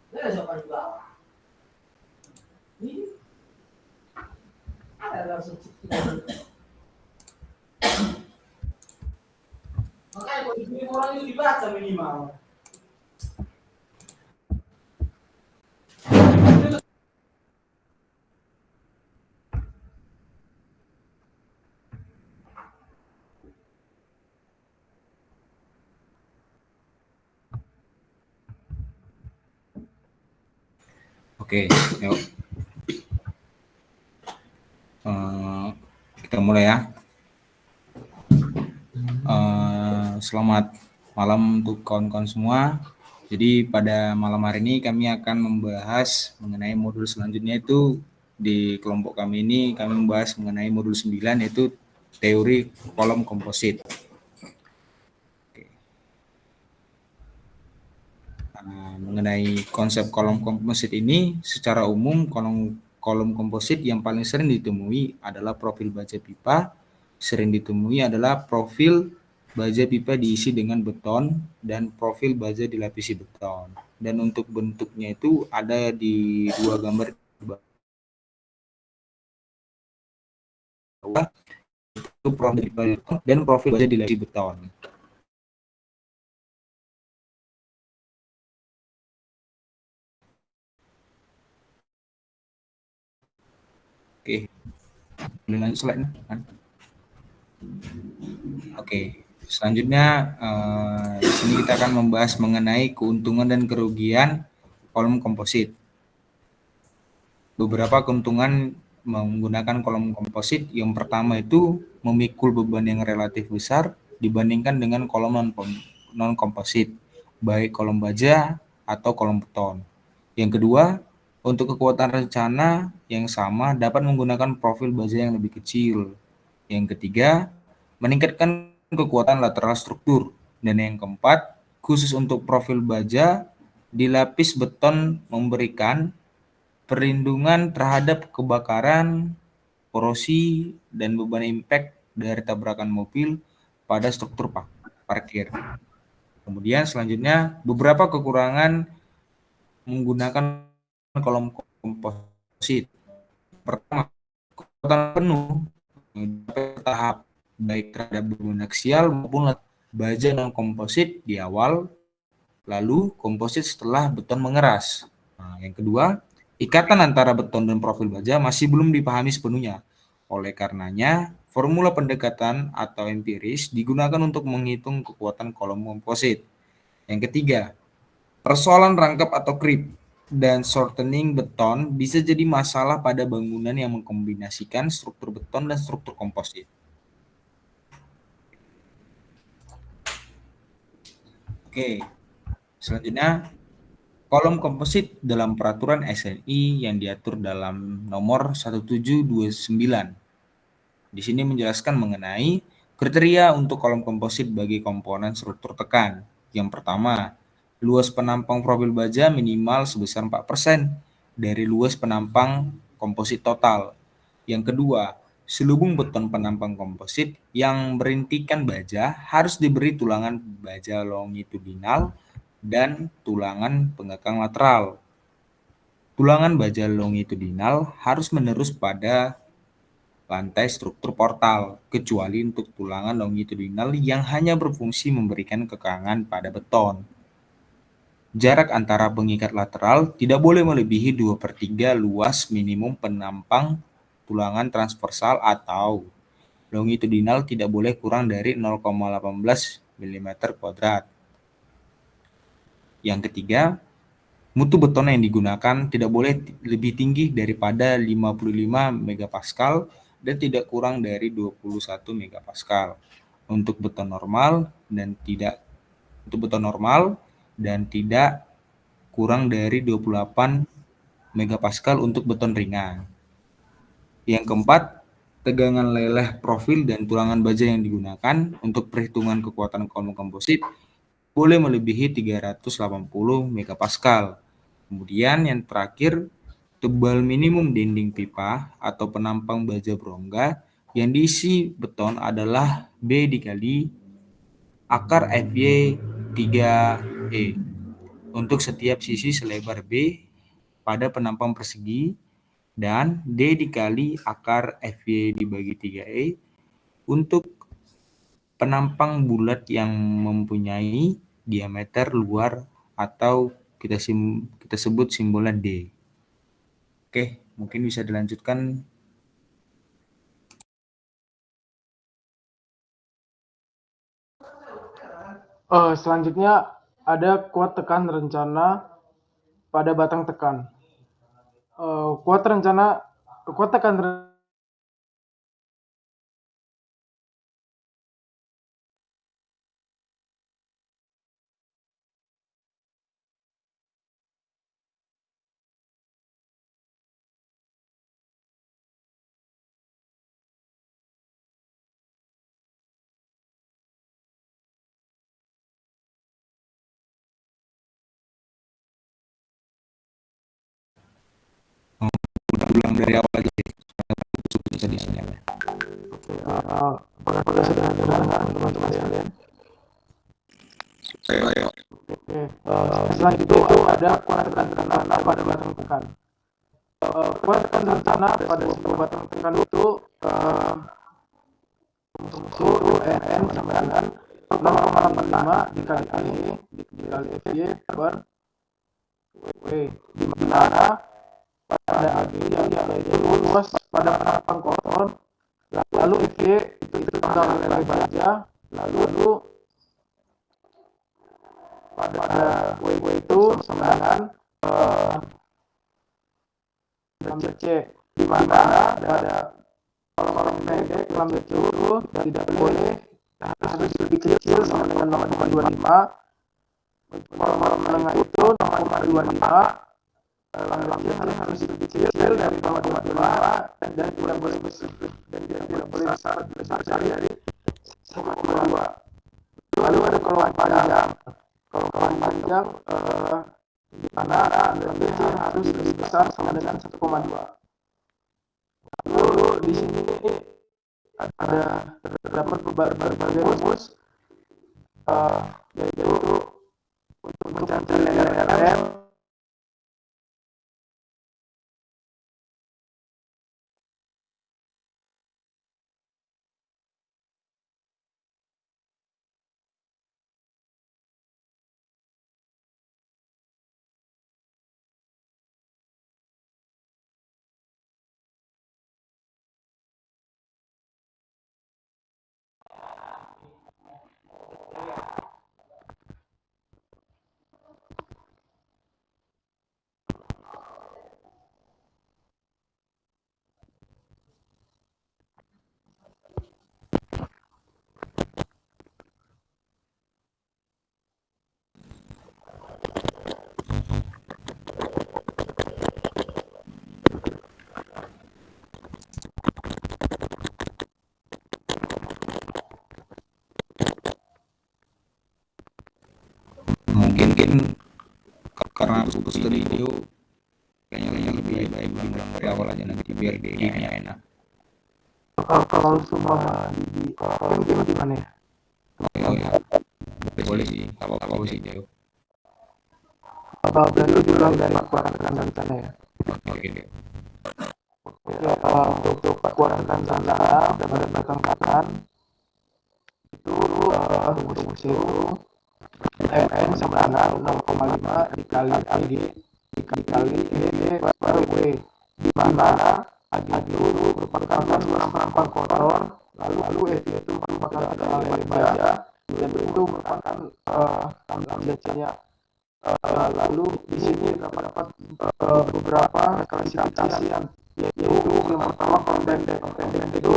Makanya kalau dikirim orang itu dibaca minimal. Oke, yuk. Kita mulai ya. Selamat malam untuk kawan-kawan semua. Jadi pada malam hari ini kami akan membahas mengenai modul selanjutnya, itu di kelompok kami ini kami membahas mengenai modul 9, yaitu teori kolom komposit. Mengenai konsep kolom komposit ini, secara umum kolom komposit yang paling sering ditemui adalah profil baja pipa. Sering ditemui adalah profil baja pipa diisi dengan beton dan profil baja dilapisi beton. Dan untuk bentuknya itu ada di dua gambar bawah, itu profil pipa dan profil baja dilapisi beton. Oke, boleh lanjut slide kan? Oke, selanjutnya di sini kita akan membahas mengenai keuntungan dan kerugian kolom komposit. Beberapa keuntungan menggunakan kolom komposit, yang pertama itu memikul beban yang relatif besar dibandingkan dengan kolom non komposit, baik kolom baja atau kolom beton. Yang kedua, untuk kekuatan rencana yang sama dapat menggunakan profil baja yang lebih kecil. Yang ketiga, meningkatkan kekuatan lateral struktur. Dan yang keempat, khusus untuk profil baja, dilapis beton memberikan perlindungan terhadap kebakaran, korosi, dan beban impact dari tabrakan mobil pada struktur parkir. Kemudian selanjutnya, beberapa kekurangan menggunakan kolom komposit. Pertama, kekuatan penuh tahap baik terhadap beban aksial maupun baja non komposit di awal, lalu komposit setelah beton mengeras. Yang kedua, ikatan antara beton dan profil baja masih belum dipahami sepenuhnya. Oleh karenanya, formula pendekatan atau empiris digunakan untuk menghitung kekuatan kolom komposit. Yang ketiga, persoalan rangkap atau creep dan shortening beton bisa jadi masalah pada bangunan yang mengkombinasikan struktur beton dan struktur komposit. Oke, selanjutnya kolom komposit dalam peraturan SNI yang diatur dalam nomor 1729. Di sini menjelaskan mengenai kriteria untuk kolom komposit bagi komponen struktur tekan. Yang pertama, luas penampang profil baja minimal sebesar 4% dari luas penampang komposit total. Yang kedua, selubung beton penampang komposit yang berintikan baja harus diberi tulangan baja longitudinal dan tulangan pengekang lateral. Tulangan baja longitudinal harus menerus pada lantai struktur portal, kecuali untuk tulangan longitudinal yang hanya berfungsi memberikan kekangan pada beton. Jarak antara pengikat lateral tidak boleh melebihi 2/3 luas minimum penampang tulangan transversal atau longitudinal tidak boleh kurang dari 0,18 mm². Yang ketiga, mutu beton yang digunakan tidak boleh lebih tinggi daripada 55 megapascal dan tidak kurang dari 21 megapascal untuk beton normal dan tidak kurang dari 28 megapascal untuk beton ringan. Yang keempat, tegangan leleh profil dan tulangan baja yang digunakan untuk perhitungan kekuatan kolom komposit boleh melebihi 380 megapascal. Kemudian yang terakhir, tebal minimum dinding pipa atau penampang baja berongga yang diisi beton adalah B dikali akar FY 3E. untuk setiap sisi selebar B pada penampang persegi, dan D dikali akar FY dibagi 3E untuk penampang bulat yang mempunyai diameter luar atau kita sebut simbolnya D. Oke, mungkin bisa dilanjutkan. Selanjutnya ada kuat tekan rencana pada batang tekan. Kuat tekan Ulang dari awal aja sih. Bisa disinyalir. apakah sudah dengar teman-teman sekalian? Ayo. Oke. Selanjutnya itu ada kuat tekan rencana pada batang tekan. Kuat tekan rencana pada sebuah batang tekan itu suhu Rn sama dengan 0,85 dikali FY per W, di mana pada AG yaitu luas pada penampang kotor, lalu FY itu tegang oleh baja, lalu pada W itu sama dengan lambda C, di mana pada kolom pendek lambda C itu tidak boleh, harus lebih kecil sama dengan 0,25. Kolom menengah itu 0,25, lambda C harus lebih kecil dari 0,25 dan tidak boleh besar dari 1,2. Lalu ada kolom panjang. Kolom panjang di mana lambda C harus lebih besar sama dengan 1,2. Lalu di sini terdapat berbagai rumus, yaitu untuk mencari RM Mungkin karena putus tadi itu kayaknya lebih baik bilang dari awal aja nanti biar dia enak. kalau semua di game gimana ya? Oh ya, boleh sih, apa sih jauh. Berarti diulang dari kuat tekan rencana ya? Oke. Untuk kuat tekan rencana pada batang tekan itu rumus itu Rn sama dengan 0,5 dikali AG dikali ED per W, di mana AG itu merupakan penampang kotor, lalu ED itu merupakan tegangan oleh baja, dan itu merupakan lambda C-nya. Lalu di sini dapat beberapa klasifikasi yaitu yang pertama kolom pendek itu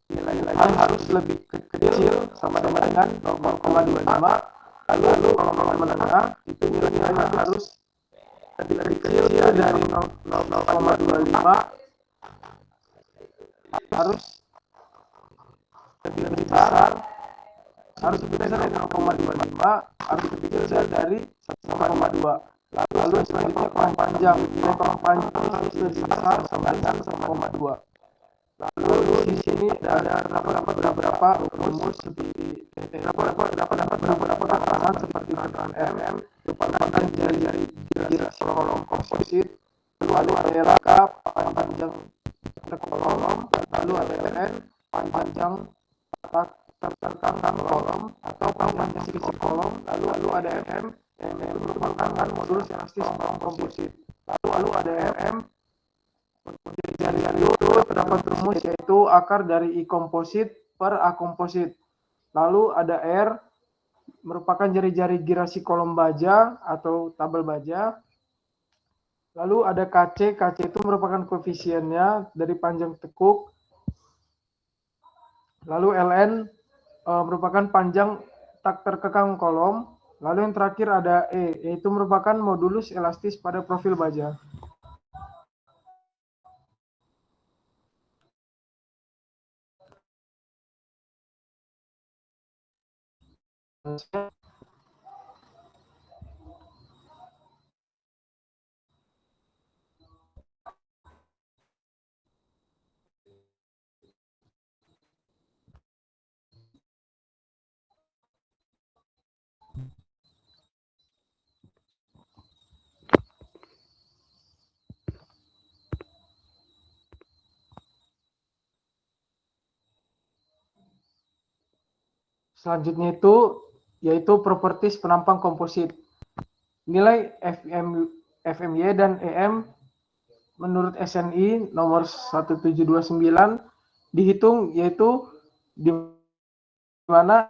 nilai harus lebih kecil sama dengan 0,25. Lalu kolom menengah itu nilainya harus lebih kecil dari 0,25, harus lebih besar, harus lebih besar dari 0,25, harus lebih kecil dari 1,2. Lalu selanjutnya kolom panjang, nilai kolom panjang harus lebih besar sama dengan 1,2. Lalu di sini ada beberapa rumus seperti beberapa tatanan seperti tatanan MM, merupakan jari-jari girasi kolom komposit, lalu ada RK panjang kolom, lalu ada LN panjang tertentang kolom atau panjang sisi kolom, lalu ada MM yang merupakan modulus elastis kolom komposit, lalu ada MM. Jari-jari itu terdapat rumus yaitu akar dari I komposit per A komposit. Lalu ada R merupakan jari-jari girasi kolom baja atau tabel baja. Lalu ada KC, KC itu merupakan koefisiennya dari panjang tekuk. Lalu LN merupakan panjang tak terkekang kolom. Lalu yang terakhir ada E, yaitu merupakan modulus elastis pada profil baja. Selanjutnya itu yaitu properties penampang komposit. Nilai FMY dan EM menurut SNI nomor 1729 dihitung yaitu di mana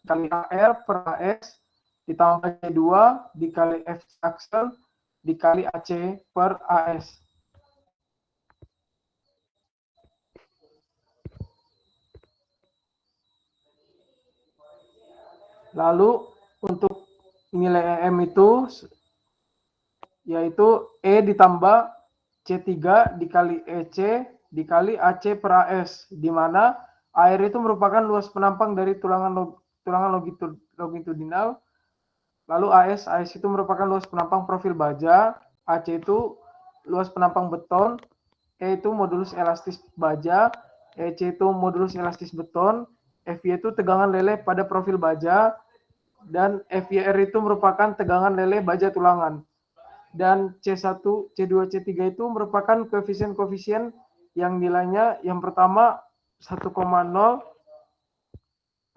kali AR per AS ditambah C2 dikali F aksel dikali AC per AS. Lalu untuk nilai EM itu yaitu E ditambah C3 dikali EC dikali AC per AS, di mana air itu merupakan luas penampang dari tulangan longitudinal. Lalu AS itu merupakan luas penampang profil baja, AC itu luas penampang beton, E itu modulus elastis baja, EC itu modulus elastis beton, FY itu tegangan leleh pada profil baja, dan FYR itu merupakan tegangan leleh baja tulangan. Dan C1, C2, C3 itu merupakan koefisien-koefisien yang nilainya yang pertama 1,0,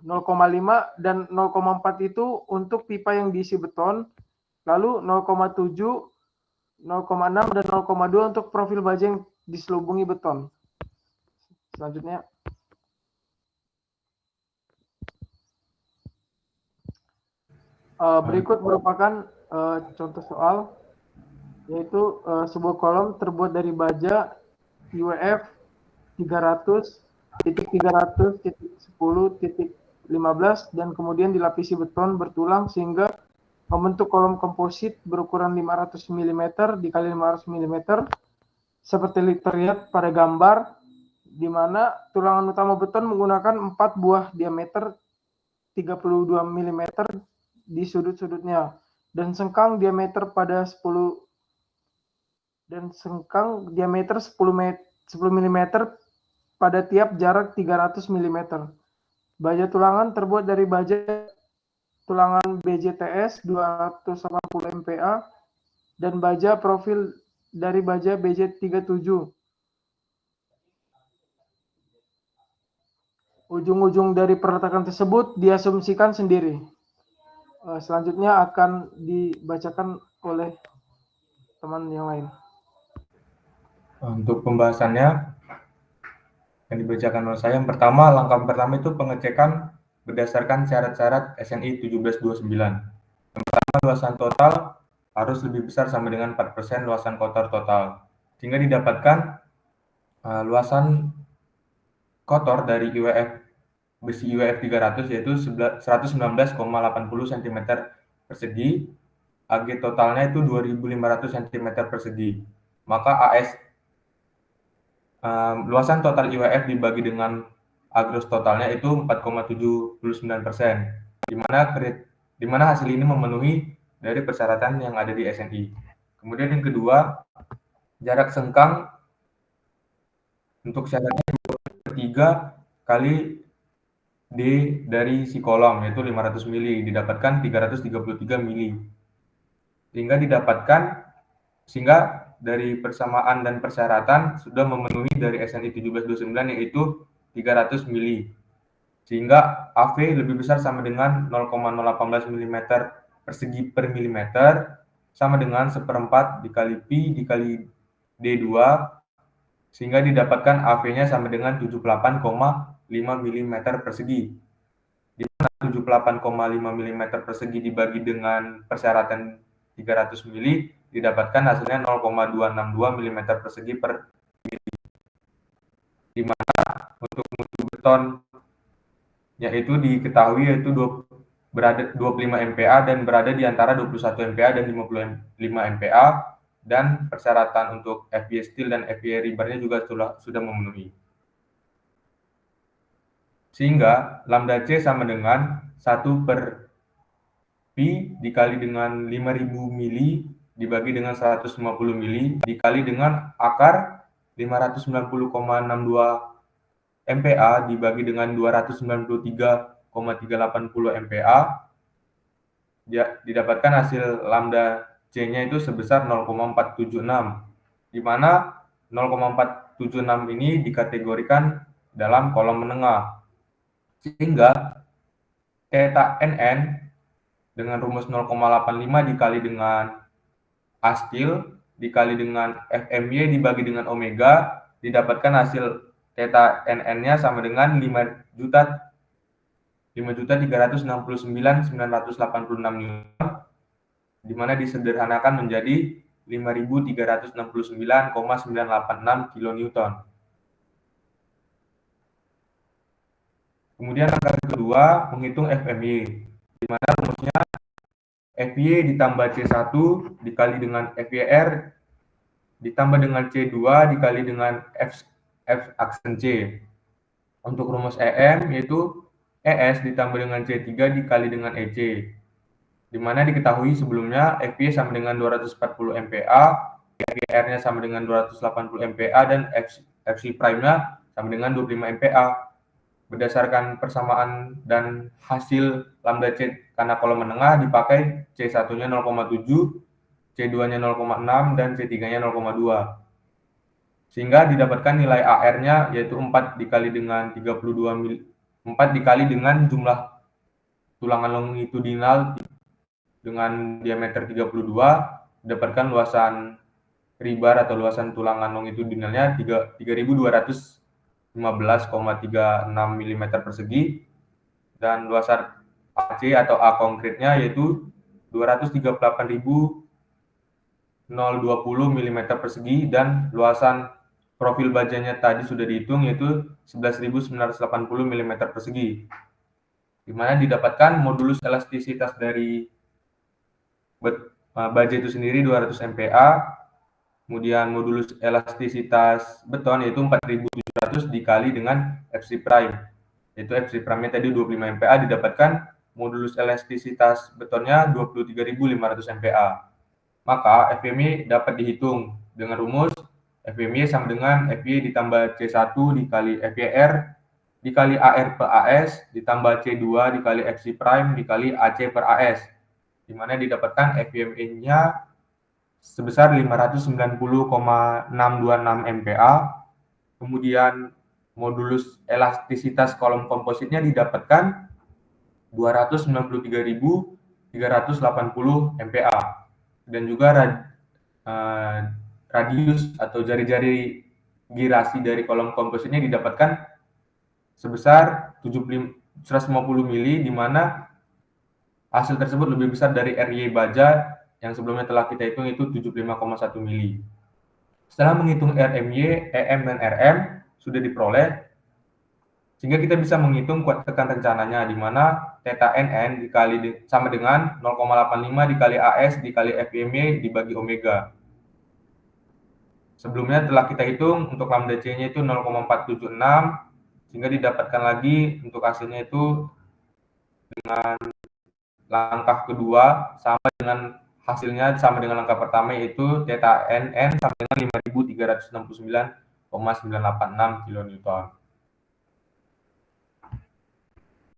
0,5, dan 0,4 itu untuk pipa yang diisi beton, lalu 0,7, 0,6, dan 0,2 untuk profil baja yang diselubungi beton. Selanjutnya. Berikut merupakan contoh soal, yaitu sebuah kolom terbuat dari baja UEF 300.300.10.15 dan kemudian dilapisi beton bertulang sehingga membentuk kolom komposit berukuran 500 mm dikali 500 mm seperti terlihat pada gambar, di mana tulangan utama beton menggunakan 4 buah diameter 32 mm di sudut-sudutnya dan sengkang diameter 10 mm pada tiap jarak 300 mm. Baja tulangan terbuat dari baja tulangan BJTS 280 MPa dan baja profil dari baja BJ37. Ujung-ujung dari perletakan tersebut diasumsikan sendiri. Selanjutnya akan dibacakan oleh teman yang lain. Untuk pembahasannya yang dibacakan oleh saya, yang pertama, langkah pertama itu pengecekan berdasarkan syarat-syarat SNI 1729. Yang pertama, luasan total harus lebih besar sama dengan 4% luasan kotor total, sehingga didapatkan luasan kotor dari besi UEF 300 yaitu 119,80 cm persegi, AG totalnya itu 2.500 cm persegi. Maka AS luasan total UEF dibagi dengan A gross totalnya itu 4,79%, di mana hasil ini memenuhi dari persyaratan yang ada di SNI. Kemudian yang kedua, jarak sengkang untuk syaratnya 2/3 kali D dari si kolom, yaitu 500 mili, didapatkan 333 mili. Sehingga dari persamaan dan persyaratan sudah memenuhi dari SNI 1729, yaitu 300 mili. Sehingga AV lebih besar sama dengan 0,018 mm persegi per milimeter, sama dengan 1/4 dikali Pi dikali D2, sehingga didapatkan AV-nya sama dengan 78,5 mm persegi. Di mana 78,5 mm persegi dibagi dengan persyaratan 300 mili, didapatkan hasilnya 0,262 mm persegi per mili. Di mana untuk mutu beton yaitu diketahui yaitu berada 25 MPa dan berada di antara 21 MPa dan 55 MPa, dan persyaratan untuk FY steel dan FY rebar-nya juga sudah memenuhi. Sehingga lambda C sama dengan 1/Pi dikali dengan 5000 mili dibagi dengan 150 mili dikali dengan akar 590,62 MPa dibagi dengan 293,380 MPa, didapatkan hasil lambda C-nya itu sebesar 0,476, di mana 0,476 ini dikategorikan dalam kolom menengah. Sehingga theta NN dengan rumus 0,85 dikali dengan A steel dikali dengan FMY dibagi dengan omega, didapatkan hasil theta NN-nya sama dengan 5.369.986 Newton, di mana disederhanakan menjadi 5.369,986 kilonewton. Kemudian langkah kedua, menghitung FMY, di mana rumusnya FY ditambah C1 dikali dengan FYR ditambah dengan C2 dikali dengan F aksen C. Untuk rumus EM yaitu ES ditambah dengan C3 dikali dengan EC, di mana diketahui sebelumnya FY sama dengan 240 MPa, FYR-nya sama dengan 280 MPa, dan FC prime-nya sama dengan 25 MPa. Berdasarkan persamaan dan hasil lambda C karena kolom menengah dipakai C1-nya 0,7, C2-nya 0,6, dan C3-nya 0,2. Sehingga didapatkan nilai AR-nya yaitu 4 dikali dengan 32 mili, 4 dikali dengan jumlah tulangan longitudinal dengan diameter 32, didapatkan luasan rebar atau luasan tulangan longitudinalnya 3.215,36 mm persegi, dan luasan AC atau A konkretnya yaitu 238.020 mm persegi, dan luasan profil bajanya tadi sudah dihitung yaitu 11.980 mm persegi, di mana didapatkan modulus elastisitas dari baja itu sendiri 200 MPa, kemudian modulus elastisitas beton yaitu 4.700 dikali dengan FC prime, yaitu FC prime-nya tadi 25 MPa, didapatkan modulus elastisitas betonnya 23.500 MPa. Maka FMY dapat dihitung dengan rumus FMY sama dengan FY ditambah C1 dikali FYR dikali AR per AS ditambah C2 dikali FC prime dikali AC per AS, di mana didapatkan FMY-nya sebesar 590,626 MPa. Kemudian modulus elastisitas kolom kompositnya didapatkan 293.380 MPa, dan juga radius atau jari-jari girasi dari kolom kompositnya didapatkan sebesar 150 mili, di mana hasil tersebut lebih besar dari RY baja yang sebelumnya telah kita hitung itu 75,1 mili. Setelah menghitung RMY, EM, dan RM sudah diperoleh, sehingga kita bisa menghitung kuat tekan rencananya, di mana theta NN sama dengan 0,85 dikali AS dikali FMY dibagi omega. Sebelumnya telah kita hitung untuk lambda C-nya itu 0,476, sehingga didapatkan lagi untuk hasilnya itu dengan langkah kedua sama dengan hasilnya sama dengan langkah pertama, yaitu theta NN sama dengan 5.369,986 kilonewton.